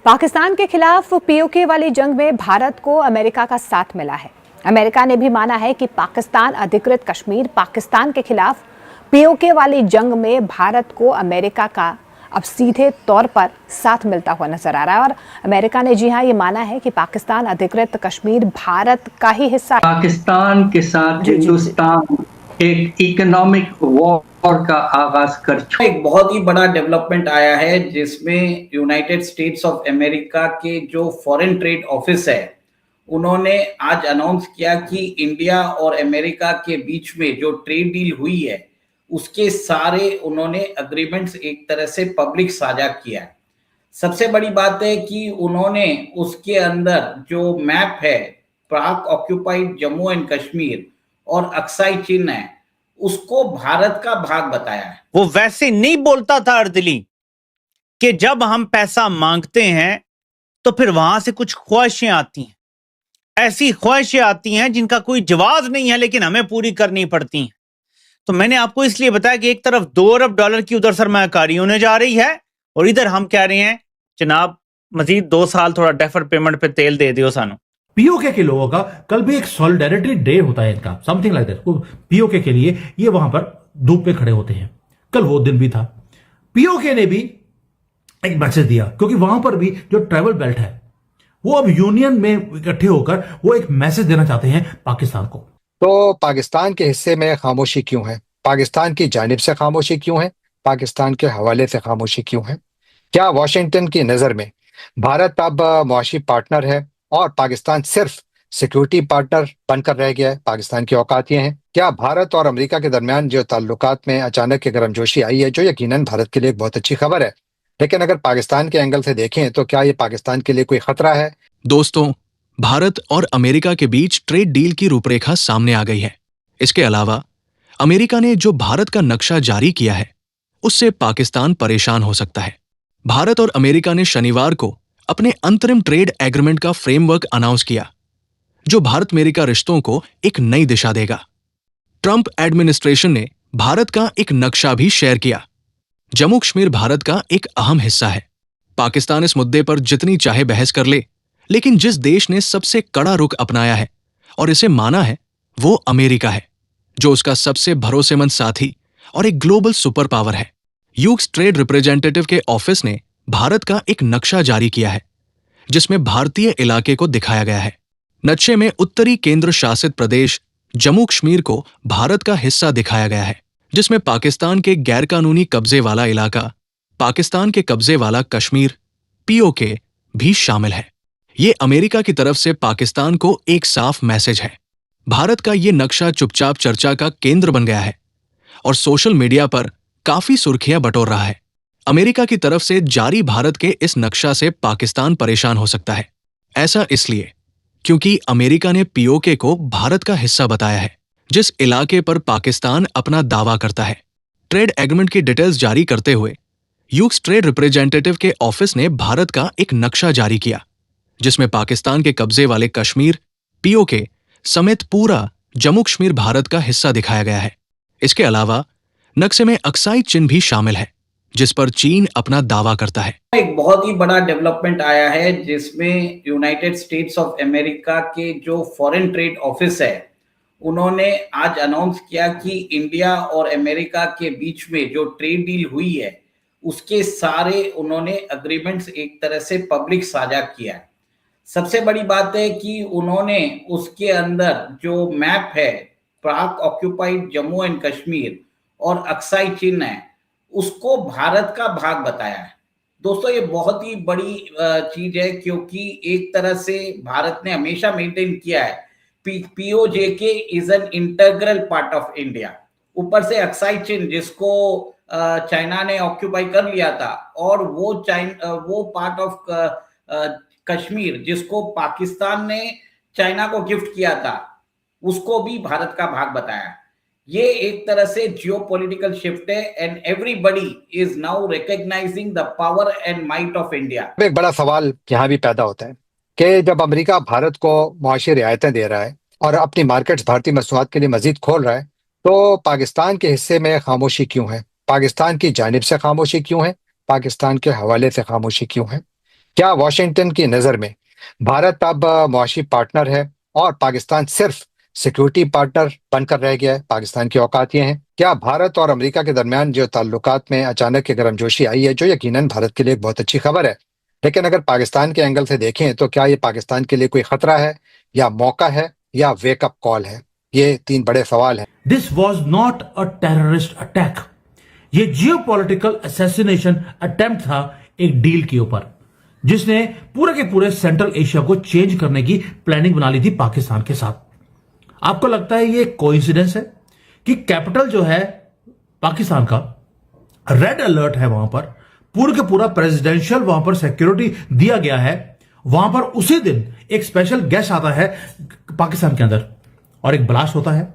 पाकिस्तान के खिलाफ पीओके वाली जंग में भारत को अमेरिका का साथ मिला है। अमेरिका ने भी माना है कि पाकिस्तान अधिकृत कश्मीर पाकिस्तान के खिलाफ पीओके वाली जंग में भारत को अमेरिका का अब सीधे तौर पर साथ मिलता हुआ नजर आ रहा है। और अमेरिका ने जी हां ये माना है कि पाकिस्तान अधिकृत कश्मीर भारत का ही हिस्सा है। पाकिस्तान के साथ हिंदुस्तान एक इकोनॉमिक वॉर का आगाज कर चुका। एक बहुत ही बड़ा डेवलपमेंट आया है जिसमें यूनाइटेड स्टेट्स ऑफ अमेरिका के जो फॉरेन ट्रेड ऑफिस है उन्होंने आज अनाउंस किया कि इंडिया और अमेरिका के बीच में जो ट्रेड डील हुई है उसके सारे उन्होंने अग्रीमेंट्स एक तरह से पब्लिक साझा किया है। सबसे बड़ी बात है कि उन्होंने उसके अंदर जो मैप है पाक ऑक्यूपाइड जम्मू एंड कश्मीर और अक्साई चिन्ह है उसको भारत का भाग बताया है। वो वैसे नहीं बोलता था अर्दली कि जब हम पैसा मांगते हैं तो फिर वहां से कुछ ख्वाहिशें आती हैं, ऐसी ख्वाहिशें आती हैं जिनका कोई जवाब नहीं है लेकिन हमें पूरी करनी पड़ती हैं। तो मैंने आपको इसलिए बताया कि एक तरफ $2 अरब की उधर सरमायाकारी होने जा रही है और इधर हम कह रहे हैं जनाब मजीद 2 साल थोड़ा डेफर पेमेंट पे तेल दे दियो सानू। पीओके के लोगों का कल भी एक सॉलिडेरिटी डे होता है इनका, समथिंग लाइक दैट। पीओके के लिए ये वहां पर धूप में खड़े होते हैं, कल वो दिन भी था। पीओके ने भी एक मैसेज दिया क्योंकि वहां पर भी जो ट्राइबल बेल्ट है वो अब यूनियन में इकट्ठे होकर वो एक मैसेज देना चाहते हैं पाकिस्तान को। तो पाकिस्तान के हिस्से में खामोशी क्यों है? पाकिस्तान की जानिब से खामोशी क्यों है? पाकिस्तान के हवाले से खामोशी क्यों है? क्या वॉशिंगटन की नजर में भारत अब मुआशी पार्टनर है और पाकिस्तान सिर्फ सिक्योरिटी पार्टनर बनकर रह गया है? पाकिस्तान की औकात ये है। क्या भारत और अमेरिका के दरमियान जो ताल्लुकात में अचानक की गर्मजोशी आई है, जो यकीनन भारत के लिए एक बहुत अच्छी खबर है, लेकिन अगर पाकिस्तान के एंगल से देखें तो क्या ये पाकिस्तान के लिए कोई खतरा है? दोस्तों, भारत और अमेरिका के बीच ट्रेड डील की रूपरेखा सामने आ गई है। इसके अलावा अमेरिका ने जो भारत का नक्शा जारी किया है उससे पाकिस्तान परेशान हो सकता है। भारत और अमेरिका ने शनिवार को अपने अंतरिम ट्रेड एग्रीमेंट का फ्रेमवर्क अनाउंस किया जो भारत अमेरिका रिश्तों को एक नई दिशा देगा। ट्रंप एडमिनिस्ट्रेशन ने भारत का एक नक्शा भी शेयर किया। जम्मू कश्मीर भारत का एक अहम हिस्सा है। पाकिस्तान इस मुद्दे पर जितनी चाहे बहस कर ले, लेकिन जिस देश ने सबसे कड़ा रुख अपनाया है और इसे माना है वो अमेरिका है, जो उसका सबसे भरोसेमंद साथी और एक ग्लोबल सुपर पावर है। यूएस ट्रेड रिप्रेजेंटेटिव के ऑफिस ने भारत का एक नक्शा जारी किया है जिसमें भारतीय इलाके को दिखाया गया है। नक्शे में उत्तरी केंद्र शासित प्रदेश जम्मू कश्मीर को भारत का हिस्सा दिखाया गया है, जिसमें पाकिस्तान के गैरकानूनी कब्जे वाला इलाका, पाकिस्तान के कब्जे वाला कश्मीर, पीओके भी शामिल है। ये अमेरिका की तरफ से पाकिस्तान को एक साफ मैसेज है। भारत का ये नक्शा चुपचाप चर्चा का केंद्र बन गया है और सोशल मीडिया पर काफी सुर्खियां बटोर रहा है। अमेरिका की तरफ से जारी भारत के इस नक्शा से पाकिस्तान परेशान हो सकता है। ऐसा इसलिए क्योंकि अमेरिका ने पीओके को भारत का हिस्सा बताया है, जिस इलाके पर पाकिस्तान अपना दावा करता है। ट्रेड एग्रीमेंट की डिटेल्स जारी करते हुए यूएस ट्रेड रिप्रेजेंटेटिव के ऑफिस ने भारत का एक नक्शा जारी किया जिसमें पाकिस्तान के कब्जे वाले कश्मीर, पीओके समेत पूरा जम्मू कश्मीर भारत का हिस्सा दिखाया गया है। इसके अलावा नक्शे में अक्साई चिन्ह भी शामिल है जिस पर चीन अपना दावा करता है। एक बहुत ही बड़ा डेवलपमेंट आया है जिसमें यूनाइटेड स्टेट्स ऑफ अमेरिका के जो फॉरेन ट्रेड ऑफिस है उन्होंने आज अनाउंस किया कि इंडिया और अमेरिका के बीच में जो ट्रेड डील हुई है उसके सारे उन्होंने अग्रीमेंट्स एक तरह से पब्लिक साझा किया है। सबसे बड़ी बात है कि उन्होंने उसके अंदर जो मैप है पाक ऑक्यूपाइड जम्मू एंड कश्मीर और अक्साई चिन्ह है उसको भारत का भाग बताया है। दोस्तों ये बहुत ही बड़ी चीज है क्योंकि एक तरह से भारत ने हमेशा मेंटेन किया है PoJK is an integral part of India. ऊपर से अक्साई चिन्ह जिसको चाइना ने ऑक्यूपाई कर लिया था और वो पार्ट ऑफ कश्मीर जिसको पाकिस्तान ने चाइना को गिफ्ट किया था उसको भी भारत का भाग बताया। ये एक तरह से जियोपॉलिटिकल शिफ्ट है and everybody is now recognising the power and might of India. एक बड़ा सवाल यहाँ भी पैदा होता है कि जब अमेरिका भारत को मुआशी रियायतें दे रहा है और अपनी मार्केट्स भारतीय मसनूआत के लिए मजीद खोल रहा है, तो पाकिस्तान के हिस्से में खामोशी क्यों है? पाकिस्तान की जानिब से खामोशी क्यों है? पाकिस्तान के हवाले से खामोशी क्यों है? क्या वॉशिंगटन की नजर में भारत अब मुआशी पार्टनर है और पाकिस्तान सिर्फ सिक्योरिटी पार्टनर बनकर रह गया है? पाकिस्तान की औकात ये है। क्या भारत और अमेरिका के दरमियान जो ताल्लुकात में अचानक गर्मजोशी आई है, जो यकीनन भारत के लिए एक बहुत अच्छी खबर है, लेकिन अगर पाकिस्तान के एंगल से देखें तो क्या ये पाकिस्तान के लिए कोई खतरा है या मौका है या वेकअप कॉल है? ये 3 बड़े सवाल हैं। This was not a terrorist attack, ये जियोपॉलिटिकल असैसिनेशन अटेम्प्ट था एक डील के ऊपर, जिसने पूरे के पूरे सेंट्रल एशिया को चेंज करने की प्लानिंग बना ली थी पाकिस्तान के साथ। आपको लगता है ये कोइंसिडेंस है कि कैपिटल जो है पाकिस्तान का रेड अलर्ट है, वहां पर पूरे के पूरा प्रेसिडेंशियल वहां पर सिक्योरिटी दिया गया है, वहां पर उसी दिन एक स्पेशल गेस्ट आता है पाकिस्तान के अंदर और एक ब्लास्ट होता है।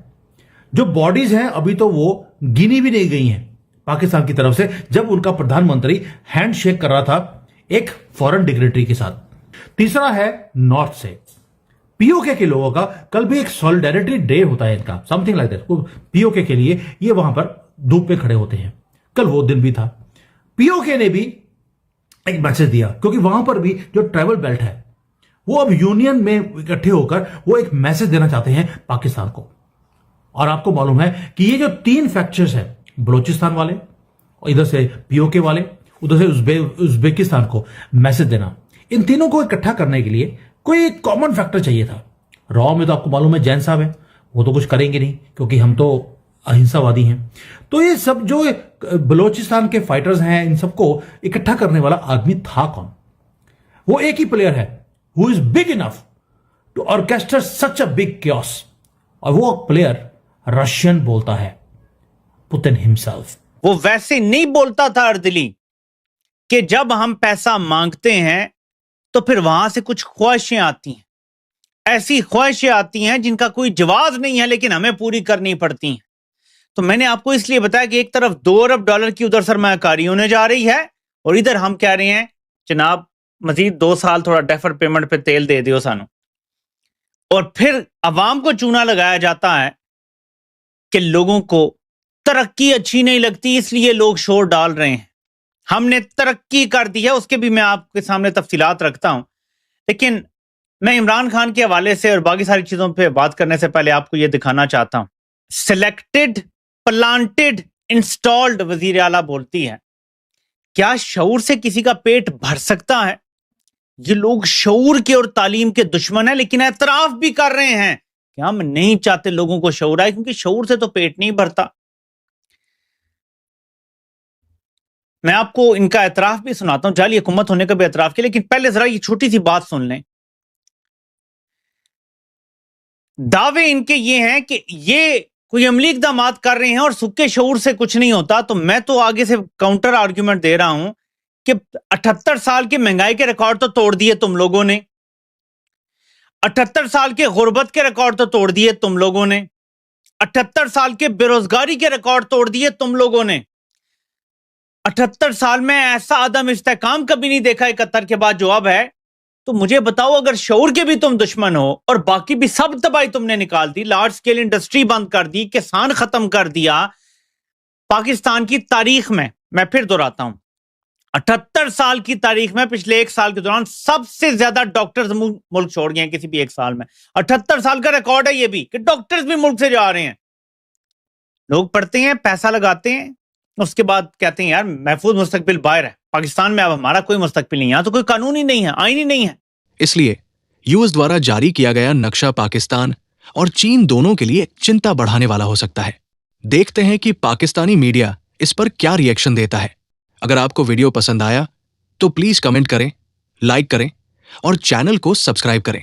जो बॉडीज हैं अभी तो वो गिनी भी नहीं गई हैं पाकिस्तान की तरफ से, जब उनका प्रधानमंत्री हैंड शेक कर रहा था एक फॉरेन डिग्नेटरी के साथ। तीसरा है नॉर्थ से, पीओके के लोगों का कल भी एक सॉलिडेरिटी डे होता है इनका, समथिंग लाइक दैट। पीओके के लिए ये वहां पर धूप पे खड़े होते हैं, कल वो दिन भी था। पीओके ने भी एक मैसेज दिया, क्योंकि वहां पर भी जो ट्राइबल बेल्ट है वो अब यूनियन में इकट्ठे होकर वो एक मैसेज देना चाहते हैं पाकिस्तान को। और आपको मालूम है कि ये जो 3 फैक्चर्स है, बलोचिस्तान वाले, इधर से पीओके वाले, उधर से उज्बेकिस्तान को मैसेज देना, इन तीनों को इकट्ठा करने के लिए कोई कॉमन फैक्टर चाहिए था। रॉ में तो आपको मालूम है जैन साहब है, वो तो कुछ करेंगे नहीं क्योंकि हम तो अहिंसावादी हैं। तो ये सब जो बलोचिस्तान के फाइटर्स हैं, इन सबको इकट्ठा करने वाला आदमी था कौन? वो एक ही प्लेयर है who is big enough to orchestrate such a big chaos, और वो प्लेयर रशियन बोलता है, पुतिन हिमसेल्फ। वो वैसे नहीं बोलता था अर्दिली कि जब हम पैसा मांगते हैं तो फिर वहां से कुछ ख्वाहिशें आती हैं, ऐसी ख्वाहिशें आती हैं जिनका कोई जवाब नहीं है लेकिन हमें पूरी करनी पड़ती हैं। तो मैंने आपको इसलिए बताया कि एक तरफ $2 अरब की उधर सरमायाकारी होने जा रही है और इधर हम कह रहे हैं जनाब मजीद 2 साल थोड़ा डेफर पेमेंट पे तेल दे दियो सानू, और फिर अवाम को चूना लगाया जाता है कि लोगों को तरक्की अच्छी नहीं लगती इसलिए लोग शोर डाल रहे हैं। हमने तरक्की कर दी है, उसके भी मैं आपके सामने तफसीलात रखता हूं, लेकिन मैं इमरान खान के हवाले से और बाकी सारी चीजों पे बात करने से पहले आपको यह दिखाना चाहता हूं। सिलेक्टेड, प्लांटेड, इंस्टॉल्ड वजीर आला बोलती है, क्या शऊर से किसी का पेट भर सकता है? ये लोग शऊर के और तालीम के दुश्मन हैं, लेकिन एतराफ भी कर रहे हैं कि हम नहीं चाहते लोगों को शऊर आए, क्योंकि शऊर से तो पेट नहीं भरता। मैं आपको इनका एतराफ भी सुनाता हूं, जाली हुकूमत होने का भी एतराफ किया, लेकिन पहले जरा ये छोटी सी बात सुन लें। दावे इनके ये हैं कि ये कोई अमली इक़दामात कर रहे हैं और सुक्के शऊर से कुछ नहीं होता। तो मैं तो आगे से काउंटर आर्ग्यूमेंट दे रहा हूं कि 78 साल के महंगाई के रिकॉर्ड तो तोड़ दिए तुम लोगों ने, 78 साल के गुर्बत के रिकॉर्ड तो तोड़ दिए तुम लोगों ने, 78 साल के बेरोजगारी के रिकॉर्ड तोड़ दिए तुम लोगों ने। 78 साल में ऐसा आदम इस्तेकाम कभी नहीं देखा 71 के बाद। जवाब है तो मुझे बताओ, अगर शऊर के भी तुम दुश्मन हो और बाकी भी सब तबाही तुमने निकाल दी, लार्ज स्केल इंडस्ट्री बंद कर दी, किसान खत्म कर दिया, पाकिस्तान की तारीख में, मैं फिर दोहराता हूं, 78 साल की तारीख में पिछले 1 साल के दौरान सबसे ज्यादा डॉक्टर्स मुल्क छोड़ गए हैं किसी भी 1 साल में। 78 साल का रिकॉर्ड है ये भी कि डॉक्टर्स भी मुल्क से जा रहे हैं। लोग पढ़ते हैं, पैसा लगाते हैं, उसके बाद कहते हैं यार महफूज मुस्तकबिल बाहर है, पाकिस्तान में अब हमारा कोई मुस्तकबिल नहीं है, यहां तो कोई कानून ही नहीं है, आईन ही नहीं है। इसलिए यूएस द्वारा जारी किया गया नक्शा पाकिस्तान और चीन दोनों के लिए चिंता बढ़ाने वाला हो सकता है। देखते हैं कि पाकिस्तानी मीडिया इस पर क्या रिएक्शन देता है। अगर आपको वीडियो पसंद आया तो प्लीज कमेंट करें, लाइक करें और चैनल को सब्सक्राइब करें।